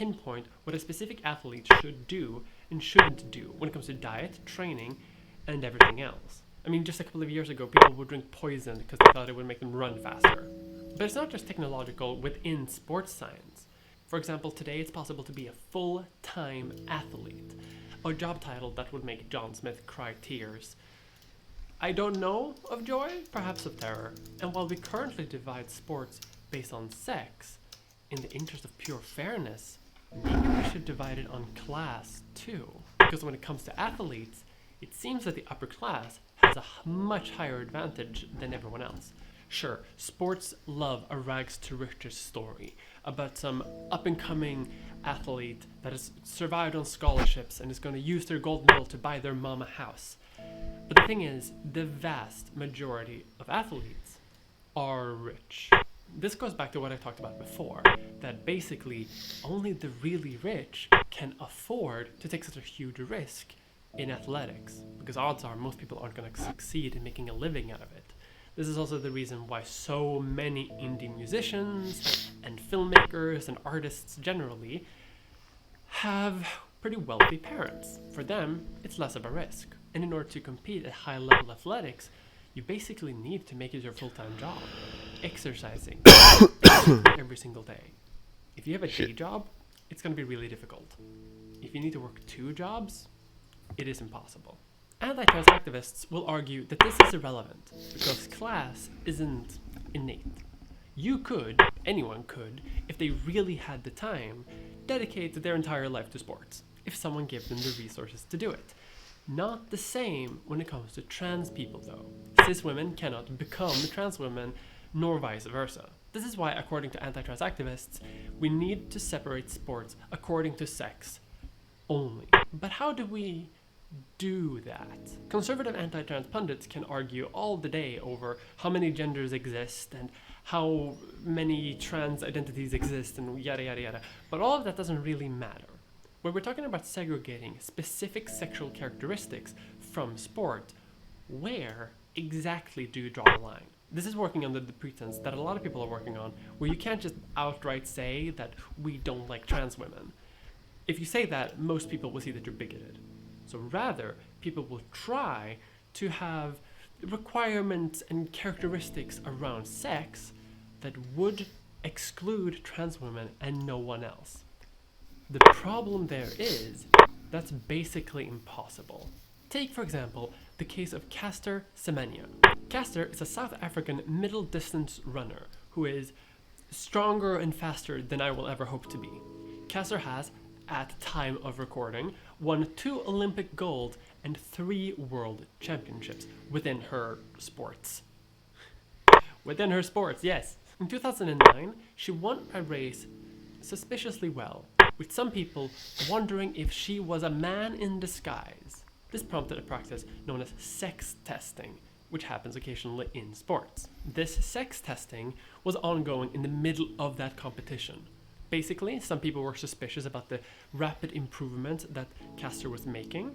pinpoint what a specific athlete should do and shouldn't do when it comes to diet, training, and everything else. I mean, just a couple of years ago, people would drink poison because they thought it would make them run faster. But it's not just technological within sports science. For example, today it's possible to be a full-time athlete, a job title that would make John Smith cry tears. I don't know of joy, perhaps of terror. And while we currently divide sports based on sex, in the interest of pure fairness, maybe we should divide it on class too. Because when it comes to athletes, it seems that the upper class has a much higher advantage than everyone else. Sure, sports love a rags to riches story about some up-and-coming athlete that has survived on scholarships and is going to use their gold medal to buy their mom a house. But the thing is, the vast majority of athletes are rich. This goes back to what I talked about before, that basically only the really rich can afford to take such a huge risk in athletics, because odds are most people aren't going to succeed in making a living out of it. This is also the reason why so many indie musicians and filmmakers and artists generally have pretty wealthy parents. For them, it's less of a risk. And in order to compete at high-level athletics, you basically need to make it your full-time job. Exercising every single day. If you have a day job, it's going to be really difficult. If you need to work 2 jobs, it is impossible. Anti-trans activists will argue that this is irrelevant because class isn't innate. Anyone could, if they really had the time, dedicate their entire life to sports, if someone gave them the resources to do it. Not the same when it comes to trans people though. Cis women cannot become trans women, nor vice versa. This is why, according to anti-trans activists, we need to separate sports according to sex only. But how do we do that? Conservative anti-trans pundits can argue all the day over how many genders exist and how many trans identities exist and yada yada yada, but all of that doesn't really matter. When we're talking about segregating specific sexual characteristics from sport, where exactly do you draw the line? This is working under the pretense that a lot of people are working on, where you can't just outright say that we don't like trans women. If you say that, most people will see that you're bigoted. So rather, people will try to have requirements and characteristics around sex that would exclude trans women and no one else. The problem there is, that's basically impossible. Take, for example, the case of Caster Semenya. Caster is a South African middle distance runner who is stronger and faster than I will ever hope to be. Caster has, at time of recording, won 2 Olympic gold and 3 world championships within her sports. Within her sports, yes. In 2009, she won a race suspiciously well, with some people wondering if she was a man in disguise. This prompted a practice known as sex testing, which happens occasionally in sports. This sex testing was ongoing in the middle of that competition. Basically, some people were suspicious about the rapid improvement that Caster was making,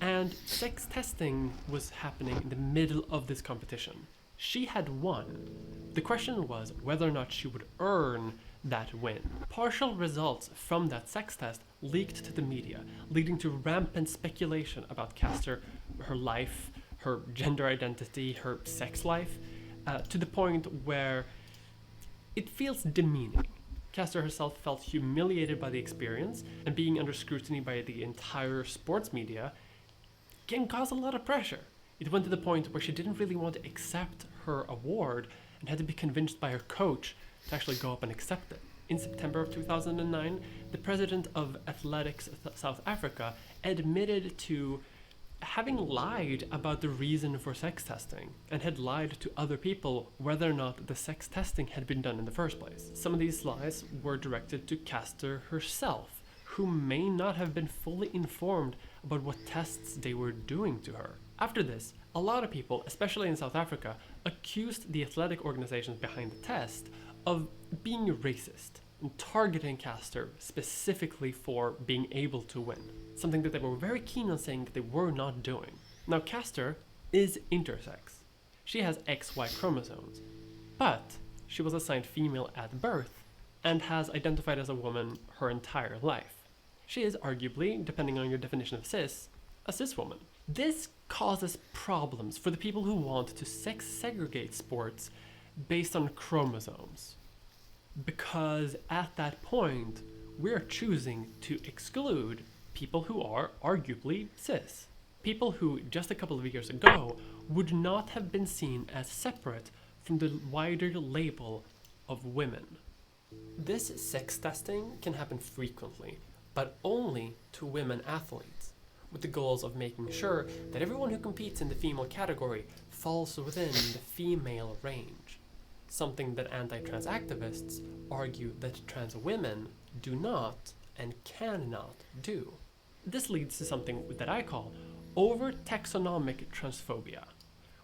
and sex testing was happening in the middle of this competition. She had won. The question was whether or not she would earn that win. Partial results from that sex test leaked to the media, leading to rampant speculation about Caster, her life, her gender identity, her sex life, to the point where it feels demeaning. Caster herself felt humiliated by the experience, and being under scrutiny by the entire sports media can cause a lot of pressure. It went to the point where she didn't really want to accept her award and had to be convinced by her coach to actually go up and accept it. In September of 2009, the president of Athletics South Africa admitted to having lied about the reason for sex testing and had lied to other people whether or not the sex testing had been done in the first place. Some of these lies were directed to Caster herself, who may not have been fully informed about what tests they were doing to her. After this, a lot of people, especially in South Africa, accused the athletic organizations behind the test of being racist and targeting Caster specifically for being able to win, something that they were very keen on saying that they were not doing. Now, Caster is intersex. She has XY chromosomes, but she was assigned female at birth and has identified as a woman her entire life. She is arguably, depending on your definition of cis, a cis woman. This causes problems for the people who want to sex segregate sports based on chromosomes. Because at that point, we're choosing to exclude people who are arguably cis. People who, just a couple of years ago, would not have been seen as separate from the wider label of women. This sex testing can happen frequently, but only to women athletes, with the goals of making sure that everyone who competes in the female category falls within the female range. Something that anti-trans activists argue that trans women do not and cannot do. This leads to something that I call over-taxonomic transphobia,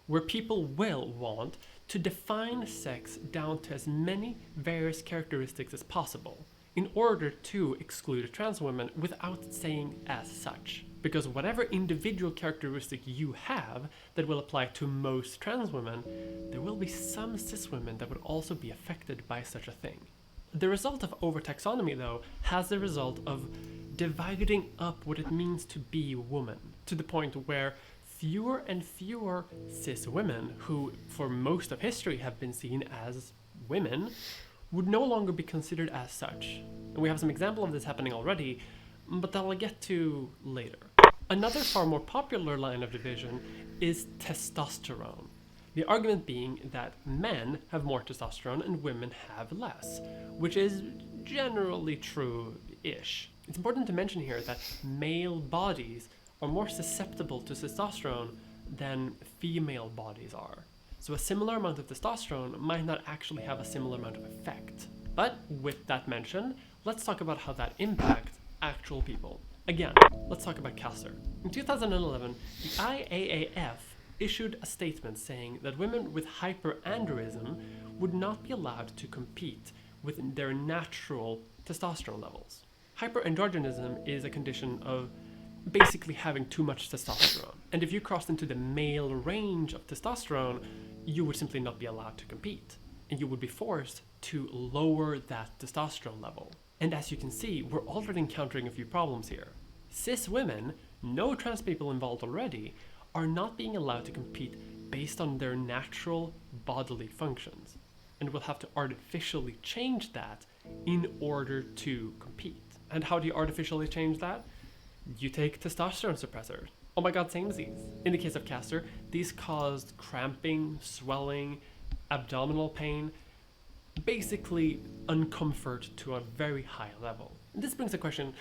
where people will want to define sex down to as many various characteristics as possible in order to exclude trans women without saying as such. Because whatever individual characteristic you have that will apply to most trans women, there will be some cis women that would also be affected by such a thing. The result of over-taxonomy, though, has the result of dividing up what it means to be a woman, to the point where fewer and fewer cis women, who for most of history have been seen as women, would no longer be considered as such. And we have some example of this happening already, but that I'll get to later. Another far more popular line of division is testosterone. The argument being that men have more testosterone and women have less, which is generally true-ish. It's important to mention here that male bodies are more susceptible to testosterone than female bodies are. So a similar amount of testosterone might not actually have a similar amount of effect. But with that mentioned, let's talk about how that impacts actual people. Again, let's talk about Castor. In 2011, the IAAF issued a statement saying that women with hyperandrogenism would not be allowed to compete with their natural testosterone levels. Hyperandrogenism is a condition of basically having too much testosterone. And if you crossed into the male range of testosterone, you would simply not be allowed to compete. And you would be forced to lower that testosterone level. And as you can see, we're already encountering a few problems here. Cis women, no trans people involved already, are not being allowed to compete based on their natural bodily functions, and will have to artificially change that in order to compete. And how do you artificially change that? You take testosterone suppressors. Oh my god, samesies. In the case of Castor, these caused cramping, swelling, abdominal pain, basically uncomfort to a very high level. And this brings the question,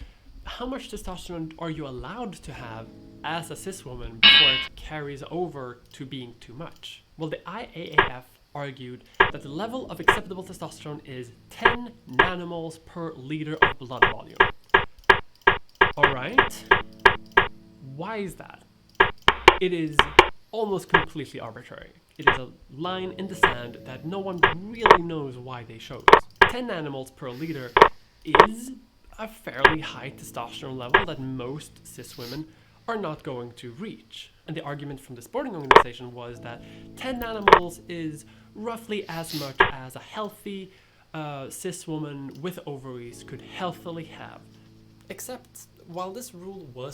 how much testosterone are you allowed to have as a cis woman before it carries over to being too much? Well, the IAAF argued that the level of acceptable testosterone is 10 nanomoles per liter of blood volume. Alright, why is that? It is almost completely arbitrary. It is a line in the sand that no one really knows why they chose. 10 nanomoles per liter is a fairly high testosterone level that most cis women are not going to reach. And the argument from the sporting organization was that 10 nanomoles is roughly as much as a healthy cis woman with ovaries could healthily have. Except, while this rule was